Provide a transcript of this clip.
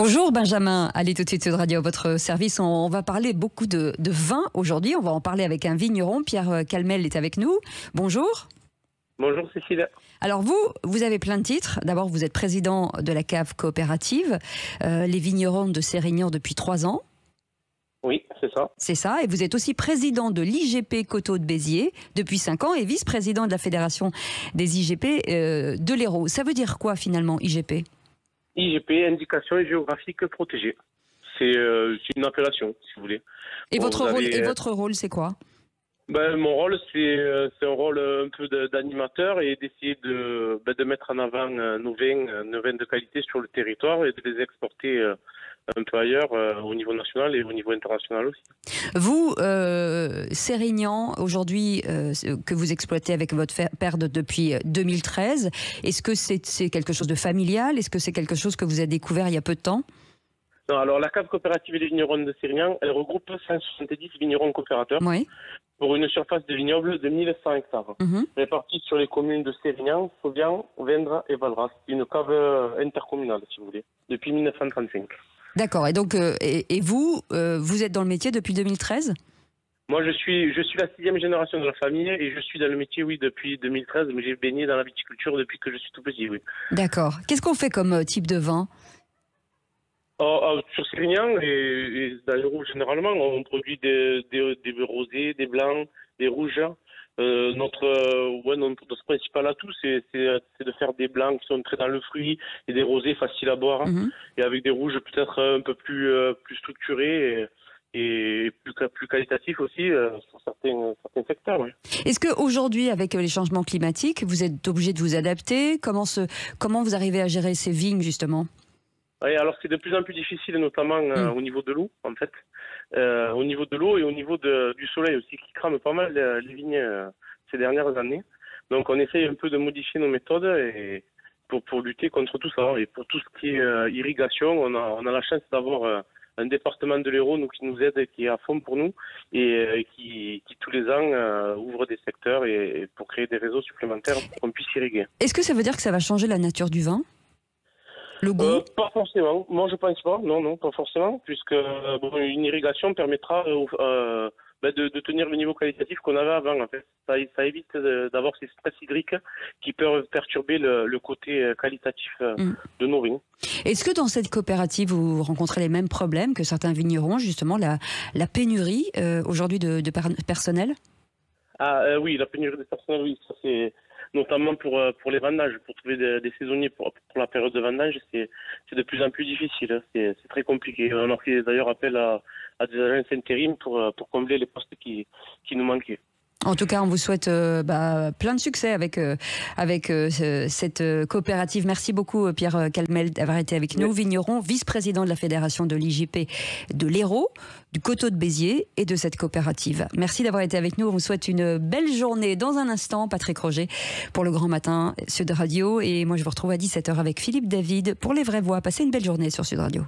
Bonjour Benjamin, allez tout de suite sur Radio à votre service. On va parler beaucoup de vin aujourd'hui. On va en parler avec un vigneron. Pierre Calmel est avec nous. Bonjour. Bonjour Cécile. Alors vous avez plein de titres. D'abord, vous êtes président de la cave coopérative, les vignerons de Sérignan depuis 3 ans. Oui, c'est ça. C'est ça. Et vous êtes aussi président de l'IGP Coteaux de Béziers depuis 5 ans et vice-président de la Fédération des IGP de l'Hérault. Ça veut dire quoi finalement, IGP ? IGP, indication géographique protégée. C'est une appellation, si vous voulez. Et votre rôle, c'est quoi ? Mon rôle, c'est un rôle un peu d'animateur et d'essayer de mettre en avant nos vins de qualité sur le territoire et de les exporter un peu ailleurs, au niveau national et au niveau international aussi. Vous, Sérignan, aujourd'hui, que vous exploitez avec votre père depuis 2013, est-ce que c'est quelque chose de familial ? Est-ce que c'est quelque chose que vous avez découvert il y a peu de temps ? Non, alors la cave coopérative et les vignerons de Sérignan, elle regroupe 170 vignerons coopérateurs. Oui. Pour une surface de vignoble de 1100 hectares, répartie sur les communes de Sérignan, Sauvian, Vendre et Valras. Une cave intercommunale, si vous voulez, depuis 1935. D'accord. Et donc, vous êtes dans le métier depuis 2013 ? Moi, je suis la 6e génération de la famille et je suis dans le métier, oui, depuis 2013. Mais j'ai baigné dans la viticulture depuis que je suis tout petit, oui. D'accord. Qu'est-ce qu'on fait comme type de vin ? Sur Sérignan et dans l'Hérault généralement, on produit des rosés, des blancs, des rouges. Notre principal atout, c'est de faire des blancs qui sont très dans le fruit et des rosés faciles à boire. Et avec des rouges peut-être un peu plus structurés et plus qualitatifs aussi sur certains secteurs. Oui. Est-ce qu'aujourd'hui, avec les changements climatiques, vous êtes obligé de vous adapter ? Comment vous arrivez à gérer ces vignes, justement ? Oui, alors c'est de plus en plus difficile, notamment au niveau de l'eau, en fait. Au niveau de l'eau et au niveau du soleil aussi, qui crame pas mal les vignes ces dernières années. Donc on essaye un peu de modifier nos méthodes et pour lutter contre tout ça. Et pour tout ce qui est irrigation, on a la chance d'avoir un département de l'Hérault qui nous aide, qui est à fond pour nous et qui tous les ans ouvre des secteurs et pour créer des réseaux supplémentaires pour qu'on puisse irriguer. Est-ce que ça veut dire que ça va changer la nature du vin ? Le goût ? Pas forcément. Moi, je pense pas. Non, pas forcément, puisque une irrigation permettra de tenir le niveau qualitatif qu'on avait avant. En fait, ça évite d'avoir ces stress hydriques qui peuvent perturber le côté qualitatif de nos vins. Est-ce que dans cette coopérative, vous rencontrez les mêmes problèmes que certains vignerons, justement la pénurie aujourd'hui de personnel ? Oui, la pénurie de personnel, oui, ça c'est notamment pour les vendanges, pour trouver des saisonniers pour la période de vendange, c'est de plus en plus difficile, c'est très compliqué. On a fait d'ailleurs appel à des agences intérim pour combler les postes qui nous manquaient. En tout cas, on vous souhaite plein de succès avec cette coopérative. Merci beaucoup Pierre Calmel d'avoir été avec nous, vigneron, vice-président de la Fédération de l'IGP de l'Hérault, du Coteaux de Béziers et de cette coopérative. Merci d'avoir été avec nous. On vous souhaite une belle journée. Dans un instant, Patrick Roger pour le Grand Matin Sud Radio. Et moi, je vous retrouve à 17h avec Philippe David pour Les Vraies Voix. Passez une belle journée sur Sud Radio.